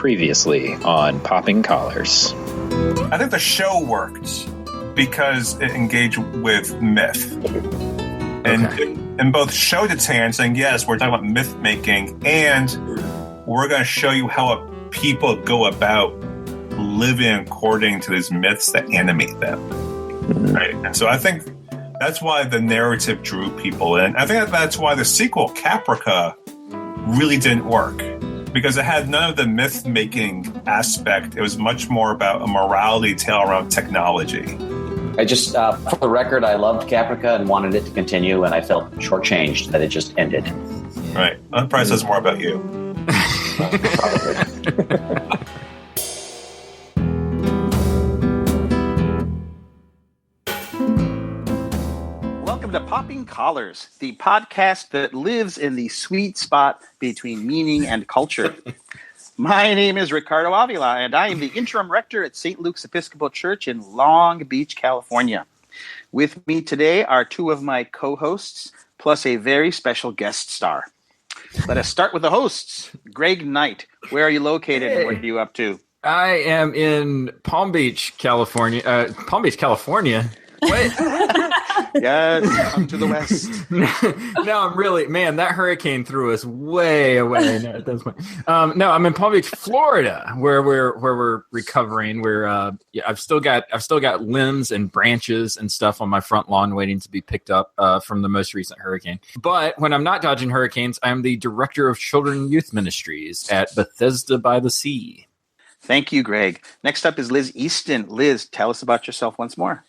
Previously on Popping Collars. I think the show worked because it engaged with myth. And both showed its hand saying, yes, we're talking about myth making, and we're going to show you how people go about living according to these myths that animate them. Right? And so I think that's why the narrative drew people in. I think that's why the sequel, Caprica, really didn't work. Because it had none of the myth-making aspect. It was much more about a morality tale around technology. I just, for the record, I loved Caprica and wanted it to continue, and I felt shortchanged that it just ended. Right. That probably says more about you. Probably. Welcome to Popping Collars, the podcast that lives in the sweet spot between meaning and culture. My name is Ricardo Avila, and I am the interim rector at St. Luke's Episcopal Church in Long Beach, California. With me today are two of my co-hosts, plus a very special guest star. Let us start with the hosts. Greg Knight, where are you located and what are you up to? I am in Palm Beach, California. What? Yes, come to the west. No, I'm really, man, that hurricane threw us way away. No, at this point. No, I'm in Palm Beach, Florida, where we're recovering. I've still got limbs and branches and stuff on my front lawn waiting to be picked up from the most recent hurricane. But when I'm not dodging hurricanes, I'm the director of Children and Youth Ministries at Bethesda by the Sea. Thank you, Greg. Next up is Liz Easton. Liz, tell us about yourself once more.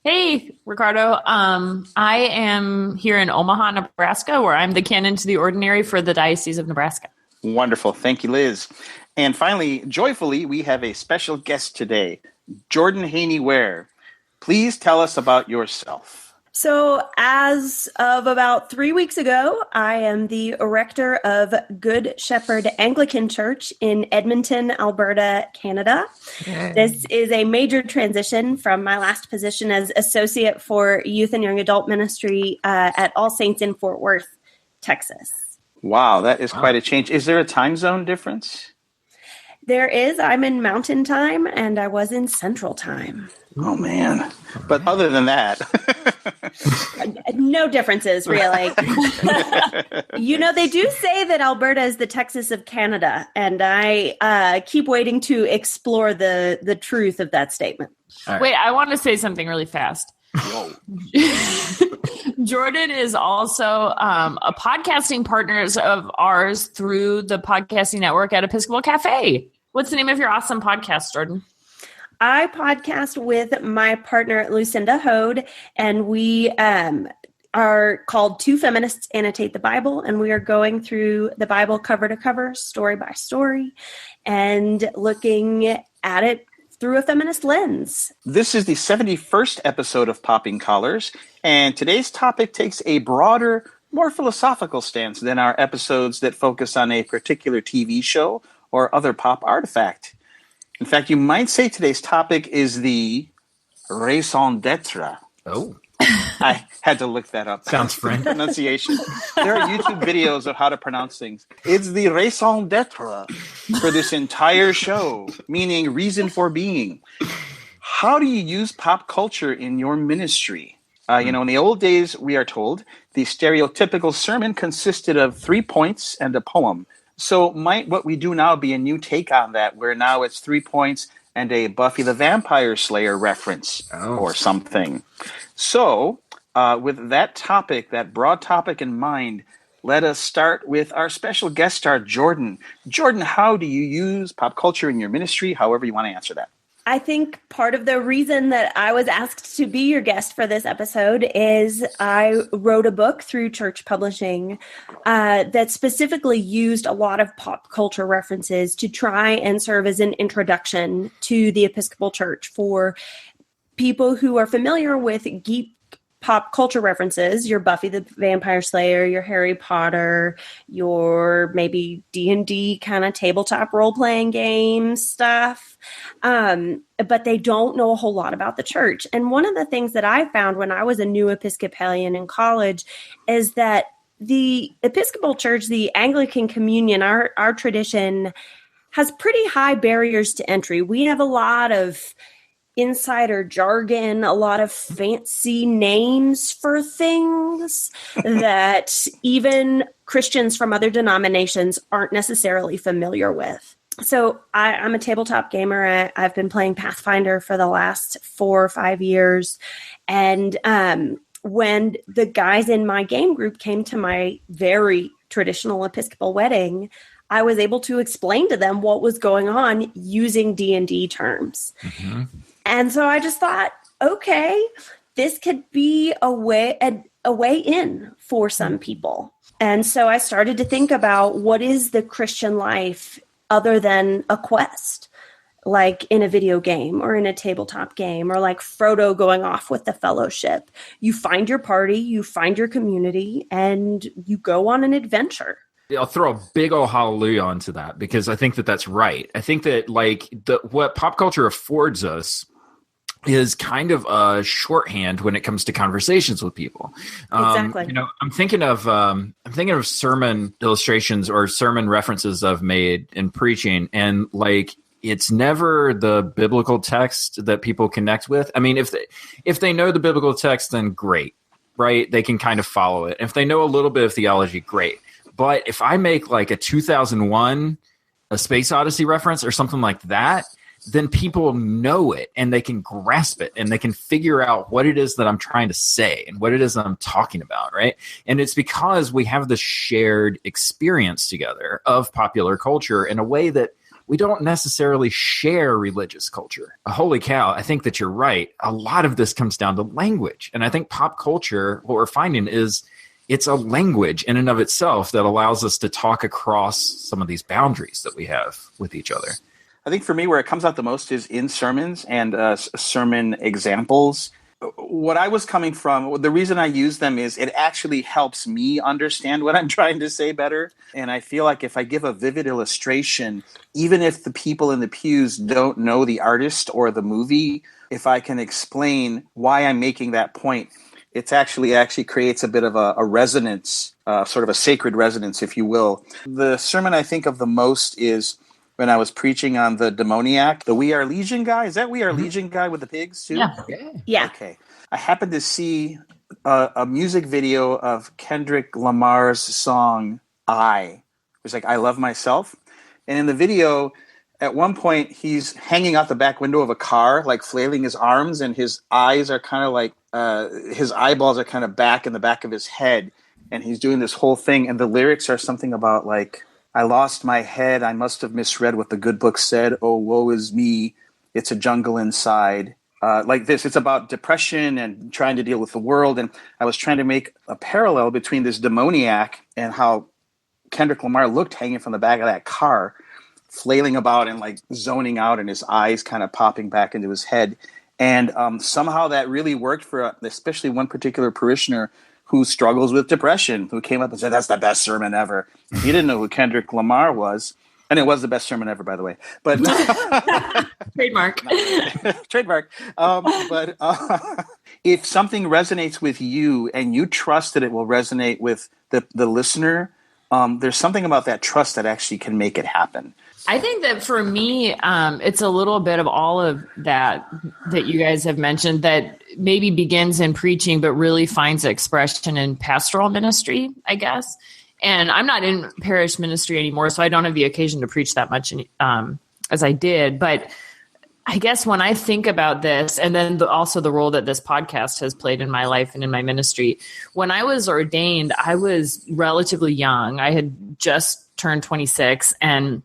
Hey, Ricardo. I am here in Omaha, Nebraska, where I'm the canon to the ordinary for the Diocese of Nebraska. Wonderful. Thank you, Liz. And finally, joyfully, we have a special guest today, Jordan Haynie Ware. Please tell us about yourself. So as of about 3 weeks ago, I am the rector of Good Shepherd Anglican Church in Edmonton, Alberta, Canada. Okay. This is a major transition from my last position as associate for youth and young adult ministry at All Saints in Fort Worth, Texas. Wow, that is quite a change. Is there a time zone difference? There is. I'm in Mountain Time, and I was in Central Time. Oh, man. But other than that... No differences, really. They do say that Alberta is the Texas of Canada, and I keep waiting to explore the truth of that statement. Right. Wait, I want to say something really fast. Jordan is also a podcasting partner of ours through the podcasting network at Episcopal Cafe. What's the name of your awesome podcast, Jordan? I podcast with my partner, Lucinda Hode, and we are called Two Feminists Annotate the Bible, and we are going through the Bible cover to cover, story by story, and looking at it through a feminist lens. This is the 71st episode of Popping Collars, and today's topic takes a broader, more philosophical stance than our episodes that focus on a particular TV show or other pop artifact. In fact, you might say today's topic is the raison d'etre. Oh. I had to look that up. Sounds French. Pronunciation. There are YouTube videos of how to pronounce things. It's the raison d'etre for this entire show, meaning reason for being. How do you use pop culture in your ministry? In the old days, we are told, the stereotypical sermon consisted of 3 points and a poem. So might what we do now be a new take on that, where now it's 3 points and a Buffy the Vampire Slayer reference or something. So with that topic, that broad topic in mind, let us start with our special guest star, Jordan. Jordan, how do you use pop culture in your ministry? However you want to answer that. I think part of the reason that I was asked to be your guest for this episode is I wrote a book through church publishing that specifically used a lot of pop culture references to try and serve as an introduction to the Episcopal Church for people who are familiar with geek pop culture references, your Buffy the Vampire Slayer, your Harry Potter, your maybe D&D kind of tabletop role-playing game stuff, but they don't know a whole lot about the church. And one of the things that I found when I was a new Episcopalian in college is that the Episcopal Church, the Anglican Communion, our tradition has pretty high barriers to entry. We have a lot of insider jargon, a lot of fancy names for things that even Christians from other denominations aren't necessarily familiar with. So I'm a tabletop gamer. I've been playing Pathfinder for the last 4 or 5 years. And when the guys in my game group came to my very traditional Episcopal wedding, I was able to explain to them what was going on using D&D terms. Mm-hmm. And so I just thought, okay, this could be a way in for some people. And so I started to think about what is the Christian life other than a quest, like in a video game or in a tabletop game, or like Frodo going off with the fellowship. You find your party, you find your community, and you go on an adventure. I'll throw a big old hallelujah onto that, because I think that that's right. I think that what pop culture affords us is kind of a shorthand when it comes to conversations with people. Exactly. I'm thinking of sermon illustrations or sermon references I've made in preaching, and like it's never the biblical text that people connect with. I mean, if they know the biblical text, then great, right? They can kind of follow it. If they know a little bit of theology, great. But if I make like a 2001 A Space Odyssey reference or something like that, then people know it and they can grasp it and they can figure out what it is that I'm trying to say and what it is that I'm talking about, right? And it's because we have this shared experience together of popular culture in a way that we don't necessarily share religious culture. Holy cow, I think that you're right. A lot of this comes down to language. And I think pop culture, what we're finding is it's a language in and of itself that allows us to talk across some of these boundaries that we have with each other. I think for me, where it comes out the most is in sermons and sermon examples. What I was coming from, the reason I use them is it actually helps me understand what I'm trying to say better. And I feel like if I give a vivid illustration, even if the people in the pews don't know the artist or the movie, if I can explain why I'm making that point, it actually creates a bit of a resonance, sort of a sacred resonance, if you will. The sermon I think of the most is when I was preaching on the demoniac, the We Are Legion guy. Is that We Are Legion guy with the pigs too? Yeah. Okay. I happened to see a music video of Kendrick Lamar's song I. It was like, I Love Myself. And in the video, at one point, he's hanging out the back window of a car, like flailing his arms, and his eyes are kind of like, his eyeballs are kind of back in the back of his head. And he's doing this whole thing. And the lyrics are something about like, I lost my head. I must have misread what the good book said. Oh, woe is me. It's a jungle inside. Like this, it's about depression and trying to deal with the world. And I was trying to make a parallel between this demoniac and how Kendrick Lamar looked hanging from the back of that car, flailing about and like zoning out, and his eyes kind of popping back into his head. And somehow that really worked for especially one particular parishioner who struggles with depression, who came up and said, that's the best sermon ever. He didn't know who Kendrick Lamar was. And it was the best sermon ever, by the way. But Trademark. Trademark. But if something resonates with you and you trust that it will resonate with the listener, there's something about that trust that actually can make it happen. I think that for me, it's a little bit of all of that you guys have mentioned that maybe begins in preaching, but really finds expression in pastoral ministry, I guess. And I'm not in parish ministry anymore, so I don't have the occasion to preach that much as I did. But I guess when I think about this, and then also the role that this podcast has played in my life and in my ministry, when I was ordained, I was relatively young. I had just turned 26 and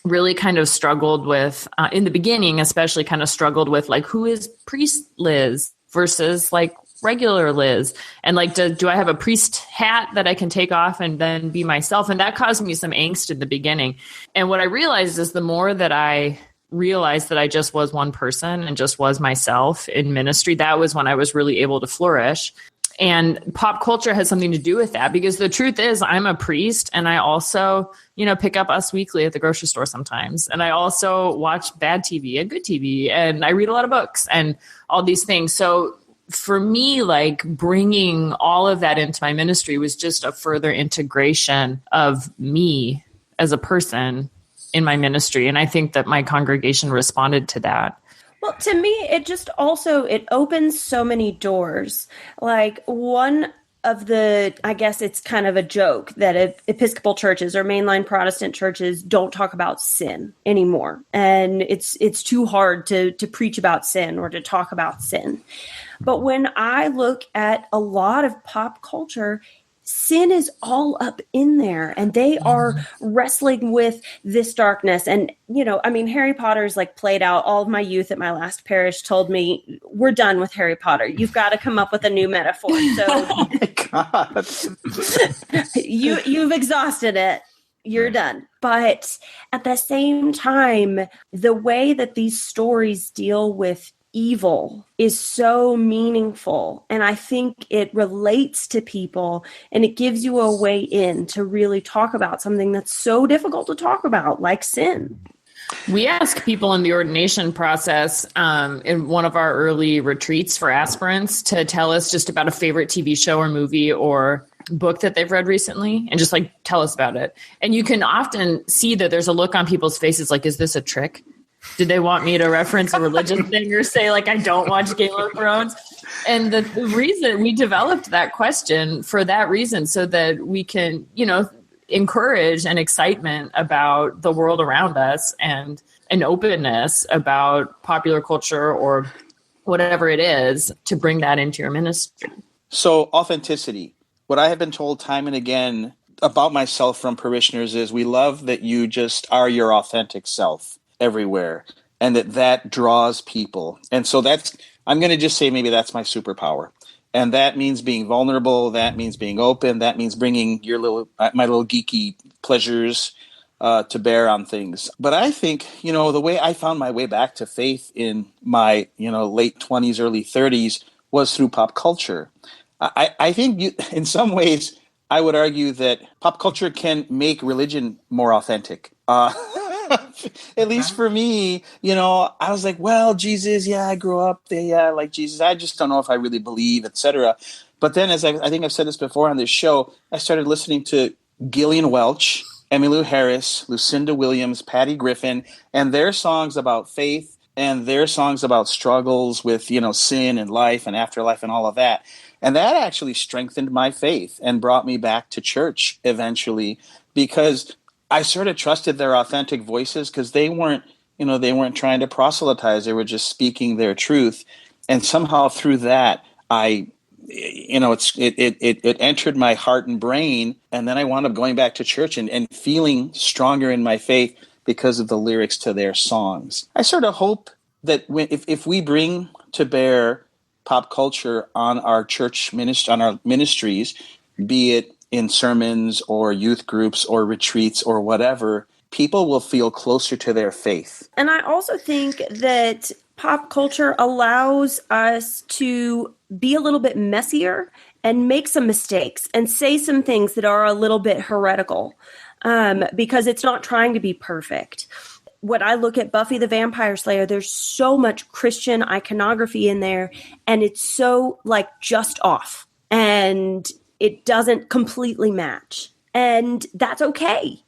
really kind of struggled with, in the beginning especially, kind of struggled with like, who is priest Liz versus like regular Liz, and like, do I have a priest hat that I can take off and then be myself? And that caused me some angst in the beginning. And what I realized is the more that I realized that I just was one person and just was myself in ministry, that was when I was really able to flourish. And pop culture has something to do with that, because the truth is I'm a priest, and I also, pick up Us Weekly at the grocery store sometimes. And I also watch bad TV and good TV, and I read a lot of books and all these things. So for me, like bringing all of that into my ministry was just a further integration of me as a person in my ministry. And I think that my congregation responded to that. Well, to me, it opens so many doors. Like one of the, I guess it's kind of a joke that Episcopal churches or mainline Protestant churches don't talk about sin anymore. And it's too hard to preach about sin or to talk about sin. But when I look at a lot of pop culture, sin is all up in there, and they are wrestling with this darkness. And, Harry Potter's like played out. All of my youth at my last parish told me, we're done with Harry Potter. You've got to come up with a new metaphor. So Oh my God. you've exhausted it. You're done. But at the same time, the way that these stories deal with evil is so meaningful, and I think it relates to people, and it gives you a way in to really talk about something that's so difficult to talk about, like sin. We ask people in the ordination process in one of our early retreats for aspirants to tell us just about a favorite TV show or movie or book that they've read recently, and just like tell us about it. And you can often see that there's a look on people's faces like, is this a trick? Did they want me to reference a religious thing or say, like, I don't watch Game of Thrones? And the reason we developed that question for that reason, so that we can, encourage an excitement about the world around us and an openness about popular culture or whatever it is to bring that into your ministry. So authenticity. What I have been told time and again about myself from parishioners is we love that you just are your authentic self everywhere, and that draws people. And so I'm going to just say maybe that's my superpower. And that means being vulnerable. That means being open. That means bringing my little geeky pleasures to bear on things. But I think, the way I found my way back to faith in my, late 20s, early 30s was through pop culture. I think in some ways, I would argue that pop culture can make religion more authentic. At least for me, I was like, well, Jesus, I grew up, like Jesus. I just don't know if I really believe, etc. But then, as I think I've said this before on this show, I started listening to Gillian Welch, Emmylou Harris, Lucinda Williams, Patty Griffin, and their songs about faith and their songs about struggles with, sin and life and afterlife and all of that. And that actually strengthened my faith and brought me back to church eventually, because I sort of trusted their authentic voices, because they weren't trying to proselytize. They were just speaking their truth. And somehow through that, it entered my heart and brain. And then I wound up going back to church and feeling stronger in my faith because of the lyrics to their songs. I sort of hope that if we bring to bear pop culture on our church on our ministries, be it in sermons or youth groups or retreats or whatever, people will feel closer to their faith. And I also think that pop culture allows us to be a little bit messier and make some mistakes and say some things that are a little bit heretical, because it's not trying to be perfect. When I look at Buffy the Vampire Slayer, there's so much Christian iconography in there, and it's so just off, and it doesn't completely match. And that's okay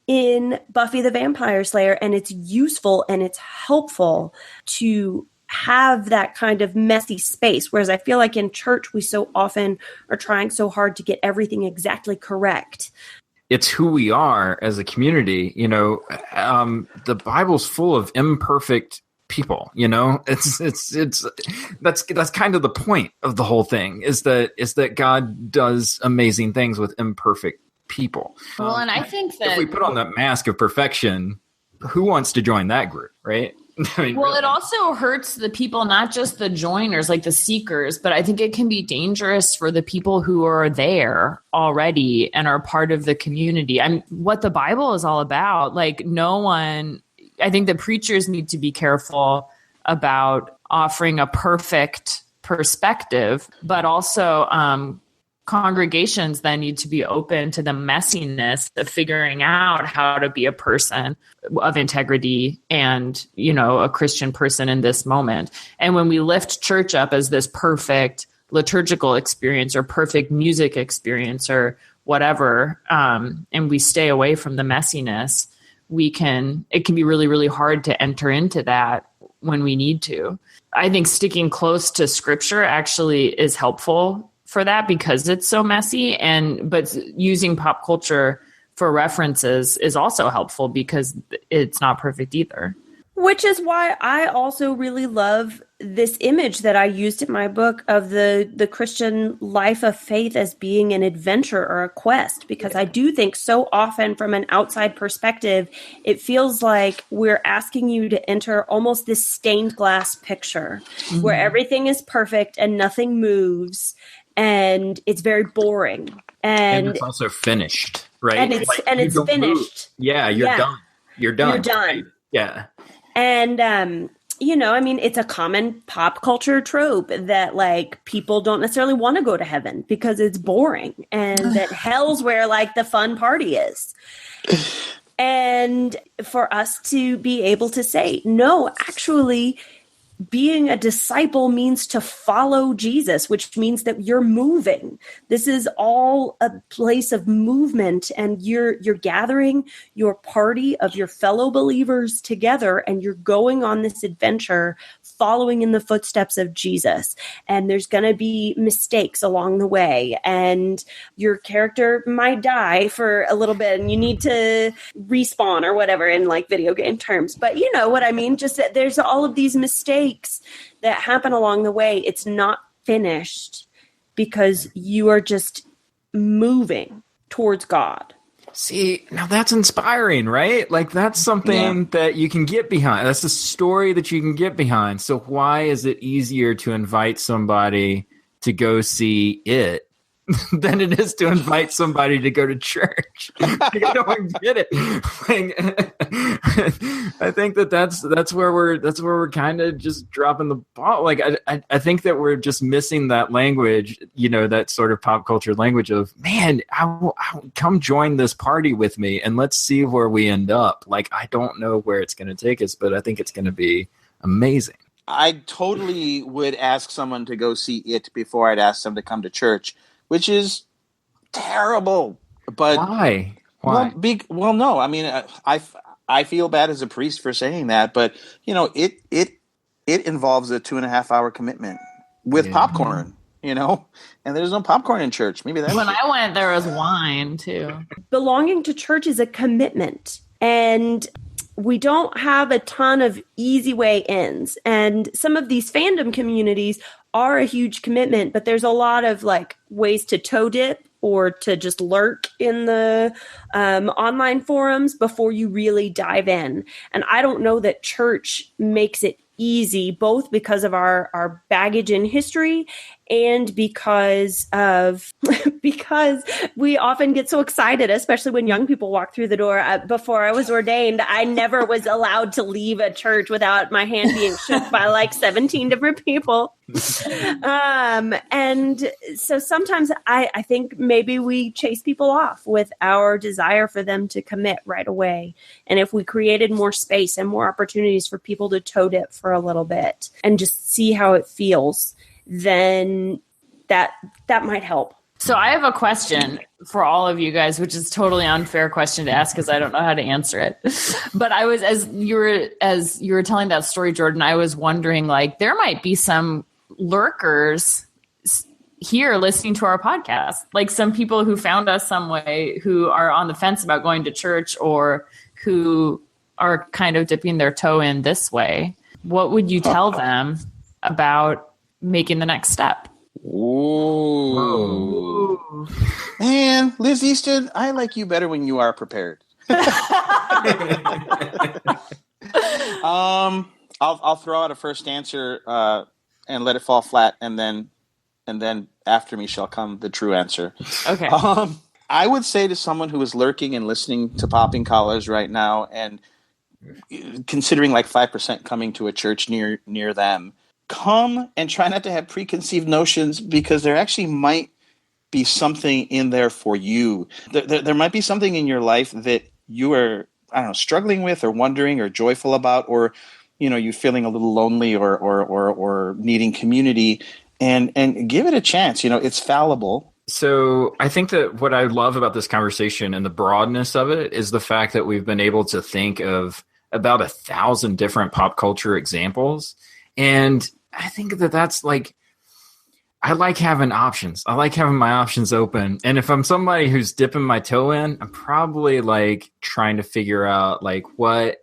in Buffy the Vampire Slayer, and it's useful and it's helpful to have that kind of messy space. Whereas I feel like in church, we so often are trying so hard to get everything exactly correct. It's who we are as a community. The Bible's full of imperfect people. It's that's kind of the point of the whole thing, is that God does amazing things with imperfect people. Well, and I think that if we put on that mask of perfection, who wants to join that group, right? Well, it also hurts the people, not just the joiners, like the seekers, but I think it can be dangerous for the people who are there already and are part of the community. What the Bible is all about, I think the preachers need to be careful about offering a perfect perspective, but also congregations then need to be open to the messiness of figuring out how to be a person of integrity and, a Christian person in this moment. And when we lift church up as this perfect liturgical experience or perfect music experience or whatever, and we stay away from the messiness, it can be really, really hard to enter into that when we need to. I think sticking close to scripture actually is helpful for that because it's so messy, but using pop culture for references is also helpful because it's not perfect either. Which is why I also really love this image that I used in my book of the Christian life of faith as being an adventure or a quest, because I do think so often from an outside perspective, it feels like we're asking you to enter almost this stained glass picture where everything is perfect and nothing moves and it's very boring. And it's also finished, right? And it's finished. Move. Yeah, you're done. You're done. You're done. Right? Yeah. And, it's a common pop culture trope that like people don't necessarily want to go to heaven because it's boring and that hell's where like the fun party is. And for us to be able to say, no, actually, being a disciple means to follow Jesus, which means that you're moving. This is all a place of movement, and you're gathering your party of your fellow believers together, and you're going on this adventure following in the footsteps of Jesus. And there's going to be mistakes along the way, and your character might die for a little bit, and you need to respawn or whatever in like video game terms. But you know what I mean? Just that there's all of these mistakes that happen along the way. It's not finished because you are just moving towards God. See, now that's inspiring, right? Like that's something that you can get behind. That's a story that you can get behind. So why is it easier to invite somebody to go see it than it is to invite somebody to go to church? I don't get it. Like, I think that's where we're kind of just dropping the ball. Like I think that we're just missing that language, that sort of pop culture language of, man, I come join this party with me and let's see where we end up. Like I don't know where it's going to take us, but I think it's going to be amazing. I totally would ask someone to go see it before I'd ask them to come to church, which is terrible. But why? Well, no. I mean, I feel bad as a priest for saying that, but it involves a 2.5 hour commitment with popcorn. And there's no popcorn in church. Maybe that's when I went, there was wine too. Belonging to church is a commitment, and we don't have a ton of easy way ins. And some of these fandom communities are a huge commitment, but there's a lot of like ways to toe dip or to just lurk in the online forums before you really dive in. And I don't know that church makes it easy, both because of our baggage in history and because we often get so excited, especially when young people walk through the door. Before I was ordained, I never was allowed to leave a church without my hand being shook by like 17 different people. And so sometimes I think maybe we chase people off with our desire for them to commit right away. And if we created more space and more opportunities for people to toe dip for a little bit and just see how it feels, then that might help. So I have a question for all of you guys, which is a totally unfair question to ask because I don't know how to answer it. But I was, as you were telling that story, Jordan, I was wondering, like, there might be some lurkers here listening to our podcast, like some people who found us some way, who are on the fence about going to church or who are kind of dipping their toe in this way. What would you tell them about making the next step? Ooh. Man, Liz Easton, I like you better when you are prepared. I'll throw out a first answer and let it fall flat, and then after me shall come the true answer. Okay. I would say to someone who is lurking and listening to Popping Collars right now and considering like 5% coming to a church near them, come and try not to have preconceived notions, because there actually might be something in there for you. There might be something in your life that you are, I don't know, struggling with or wondering or joyful about, or you feeling a little lonely or needing community, and give it a chance. It's fallible. So I think that what I love about this conversation and the broadness of it is the fact that we've been able to think of about 1,000 different pop culture examples. And I think that that's like, I like having options. I like having my options open. And if I'm somebody who's dipping my toe in, I'm probably like trying to figure out like what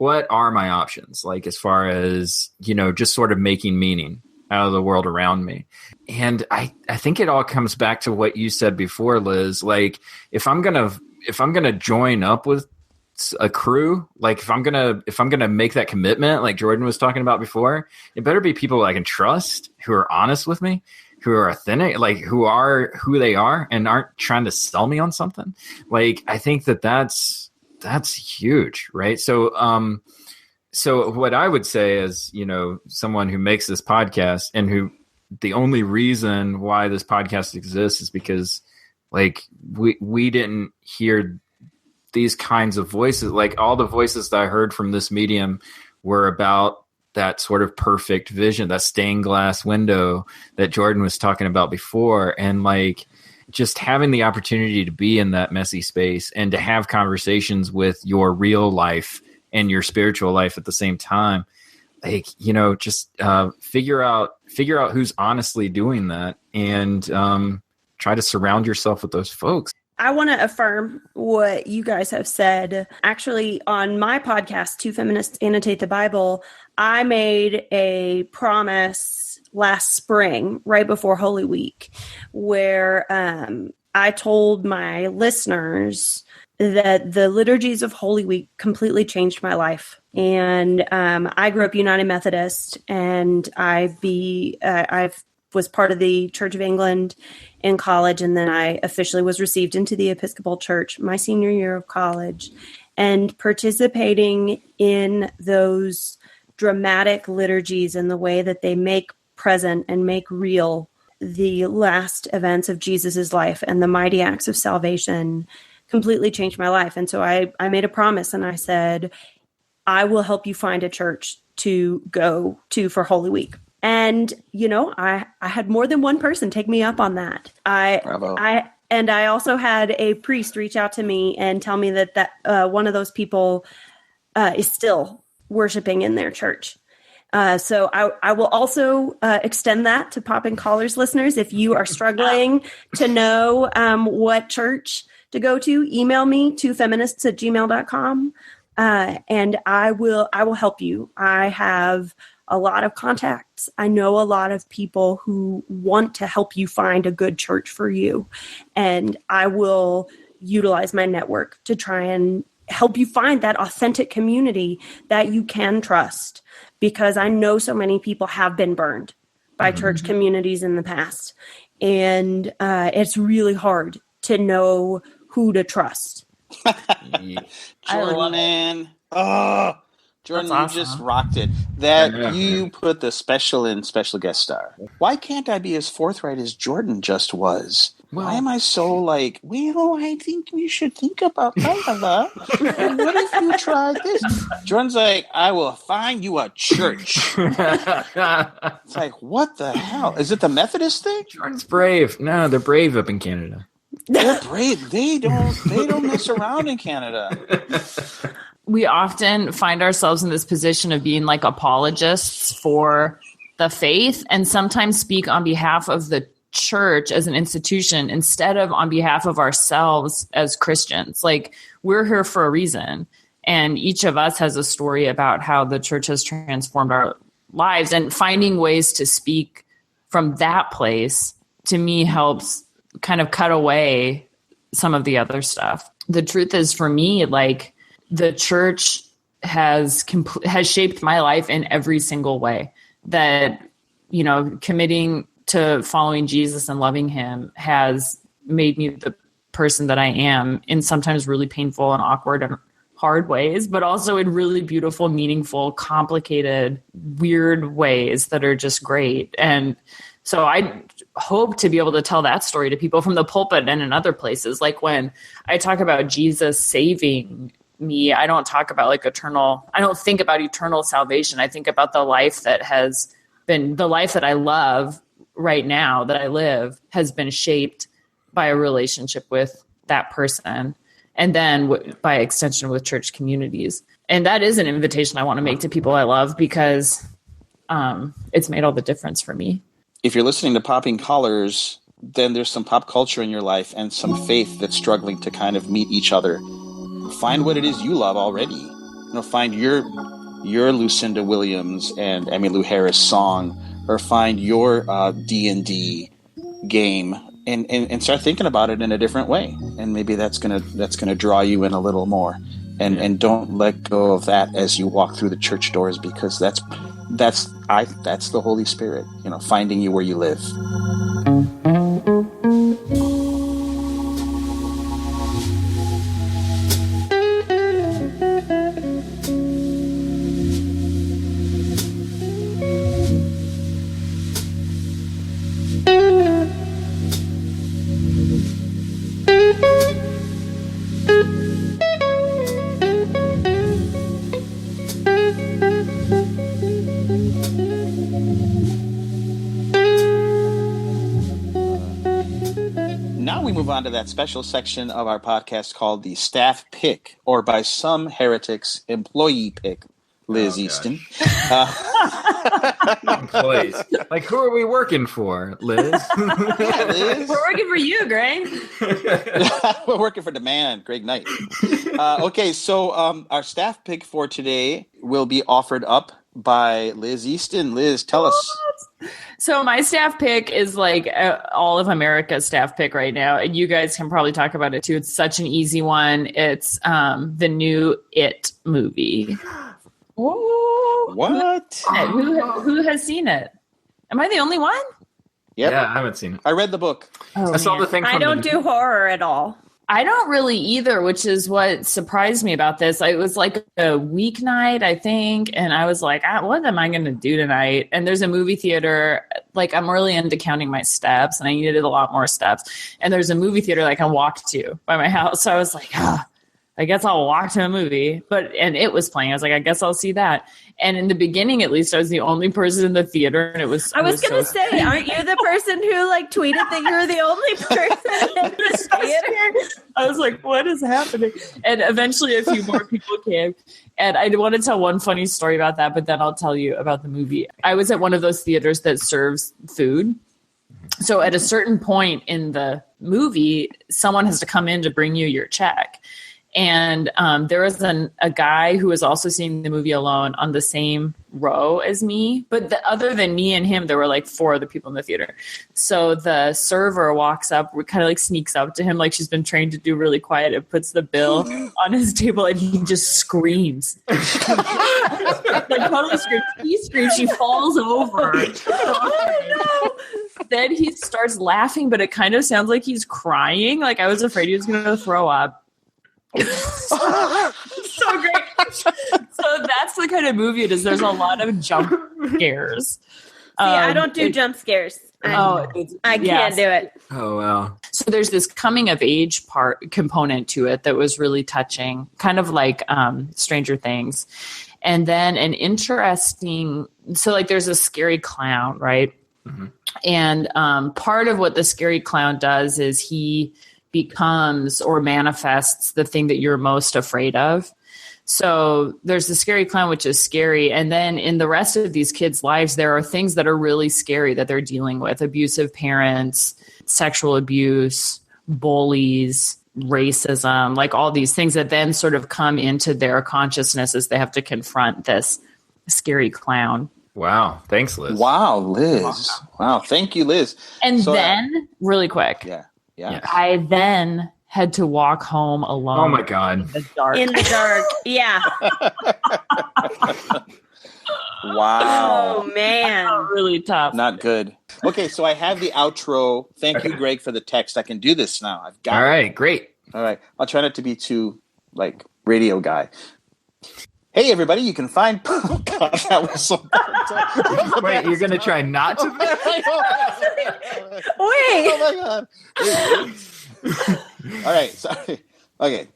are my options, like as far as, just sort of making meaning out of the world around me. And I think it all comes back to what you said before, Liz. Like if I'm gonna join up with a crew, like if I'm gonna make that commitment, like Jordan was talking about before, it better be people I can trust, who are honest with me, who are authentic, like who are who they are and aren't trying to sell me on something. Like I think that's huge, right? So what I would say is, someone who makes this podcast and who the only reason why this podcast exists is because like we didn't hear these kinds of voices. Like all the voices that I heard from this medium were about that sort of perfect vision, that stained glass window that Jordan was talking about before. And like just having the opportunity to be in that messy space and to have conversations with your real life and your spiritual life at the same time, like, just figure out who's honestly doing that and try to surround yourself with those folks. I want to affirm what you guys have said. Actually, on my podcast, Two Feminists Annotate the Bible, I made a promise last spring, right before Holy Week, where I told my listeners that the liturgies of Holy Week completely changed my life. And I grew up United Methodist, and I was part of the Church of England in college, and then I officially was received into the Episcopal Church my senior year of college. And participating in those dramatic liturgies and the way that they make present and make real the last events of Jesus's life and the mighty acts of salvation completely changed my life. And so I made a promise, and I said, I will help you find a church to go to for Holy Week. And, I had more than one person take me up on that. Bravo. I also had a priest reach out to me and tell me that one of those people is still worshiping in their church. So I will also extend that to Popping Collars listeners. If you are struggling to know what church to go to, email me, twofeminists@gmail.com. And I will help you. I have a lot of contacts. I know a lot of people who want to help you find a good church for you. And I will utilize my network to try and help you find that authentic community that you can trust. Because I know so many people have been burned by church communities in the past. And it's really hard to know who to trust. Jordan. Oh, Jordan, awesome. You just rocked it. That you put the special in special guest star. Why can't I be as forthright as Jordan just was? Well, why am I so like, well, I think we should think about blah. And what if you tried this? Jordan's like, I will find you a church. It's like, what the hell? Is it the Methodist thing? Jordan's brave. No, they're brave up in Canada. They're brave. They don't mess around in Canada. We often find ourselves in this position of being like apologists for the faith and sometimes speak on behalf of the church as an institution instead of on behalf of ourselves as Christians. Like, we're here for a reason, and each of us has a story about how the church has transformed our lives, and finding ways to speak from that place to me helps kind of cut away some of the other stuff. The truth is, for me, like, the church has shaped my life in every single way. That, committing to following Jesus and loving him has made me the person that I am in sometimes really painful and awkward and hard ways, but also in really beautiful, meaningful, complicated, weird ways that are just great. And so I hope to be able to tell that story to people from the pulpit and in other places. Like, when I talk about Jesus saving me, I don't talk about I don't think about eternal salvation. I think about the life that has been the life that I love right now, that I live, has been shaped by a relationship with that person, and then by extension with church communities. And that is an invitation I want to make to people I love, because it's made all the difference for me. If you're listening to Popping Collars, then there's some pop culture in your life and some faith that's struggling to kind of meet each other. Find what it is you love already. Find your Lucinda Williams and Emmylou Harris song, or find your D&D game, and start thinking about it in a different way. And maybe that's gonna draw you in a little more. And don't let go of that as you walk through the church doors, because that's the Holy Spirit, finding you where you live. On to that special section of our podcast called the Staff Pick, or by some heretics, Employee Pick. Liz Easton. Employees. Like, who are we working for, Liz? Yeah, Liz. We're working for you, Greg. We're working for Demand, Greg Knight. Okay, so our staff pick for today will be offered up by Liz Easton. Liz, tell us. So my staff pick is like all of America's staff pick right now. And you guys can probably talk about it too. It's such an easy one. It's the new It movie. What? Who has seen it? Am I the only one? Yep. Yeah, I haven't seen it. I read the book. I saw the thing. I don't do horror at all. I don't really either, which is what surprised me about this. It was like a weeknight, I think, and I was like, what am I going to do tonight? And there's a movie theater, like I'm really into counting my steps, and I needed a lot more steps. And there's a movie theater that I can walk to by my house. So I was like, I guess I'll walk to a movie. And it was playing. I was like, I guess I'll see that. And in the beginning, at least, I was the only person in the theater, and I was going to say, aren't you the person who like tweeted that you're the only person in the theater? I was like, what is happening? And eventually a few more people came. And I want to tell one funny story about that, but then I'll tell you about the movie. I was at one of those theaters that serves food. So at a certain point in the movie, someone has to come in to bring you your check. And there was a guy who was also seeing the movie alone on the same row as me. But other than me and him, there were like 4 other people in the theater. So the server walks up, kind of like sneaks up to him like she's been trained to do really quiet, and puts the bill on his table, and he just screams. Like totally screams. He screams. She falls over. Oh, no. Then he starts laughing, but it kind of sounds like he's crying. Like I was afraid he was going to throw up. So great. So that's the kind of movie it is. There's a lot of jump scares. I don't do jump scares. I can't do it. Oh, wow. So there's this coming of age component to it that was really touching, kind of like Stranger Things. And then an interesting, so like there's a scary clown, right? Mm-hmm. And part of what the scary clown does is he becomes or manifests the thing that you're most afraid of. So there's the scary clown, which is scary. And then in the rest of these kids' lives, there are things that are really scary that they're dealing with: abusive parents, sexual abuse, bullies, racism, like all these things that then sort of come into their consciousness as they have to confront this scary clown. Wow. Thanks, Liz. Wow, Liz. Wow. Thank you, Liz. And so, then, really quick. Yeah. I then had to walk home alone. Oh my God. In the dark. In the dark. Yeah. Wow. Oh, man. Really tough. Not good. Okay, so I have the outro. Thank you, Greg, for the text. I can do this now. I've got it. All right, great. All right. I'll try not to be too, like, radio guy. Hey, everybody, you can find... Oh, God, that was so bad. Wait, you're going to try not to? Wait. Oh, my God. All right, sorry. Okay.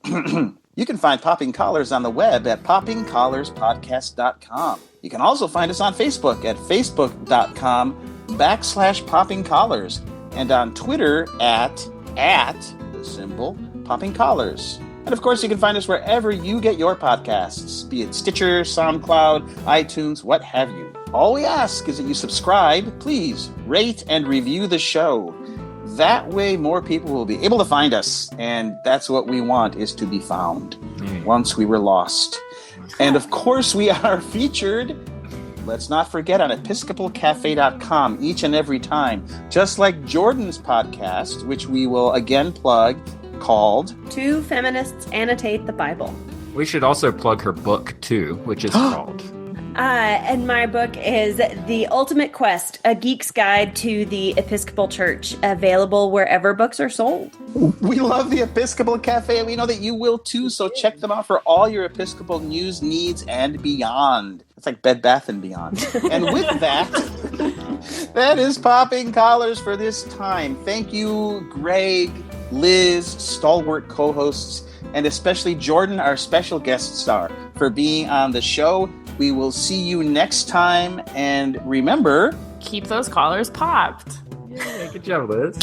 You can find Popping Collars on the web at poppingcollarspodcast.com. You can also find us on Facebook at facebook.com/poppingcollars and on Twitter at at the symbol Popping Collars. And of course, you can find us wherever you get your podcasts, be it Stitcher, SoundCloud, iTunes, what have you. All we ask is that you subscribe, please rate and review the show. That way more people will be able to find us. And that's what we want, is to be found once we were lost. And of course, we are featured, let's not forget, on episcopalcafe.com each and every time. Just like Jordan's podcast, which we will again plug, called Two Feminists Annotate the Bible. We should also plug her book, too, which is called... And my book is The Ultimate Quest, A Geek's Guide to the Episcopal Church, available wherever books are sold. We love the Episcopal Cafe, and we know that you will too, so check them out for all your Episcopal news, needs, and beyond. It's like Bed Bath & Beyond. And with that, that is Popping Collars for this time. Thank you, Greg, Liz, stalwart co-hosts, and especially Jordan, our special guest star, for being on the show. We will see you next time, and remember... Keep those collars popped. Yeah, good job, Liz.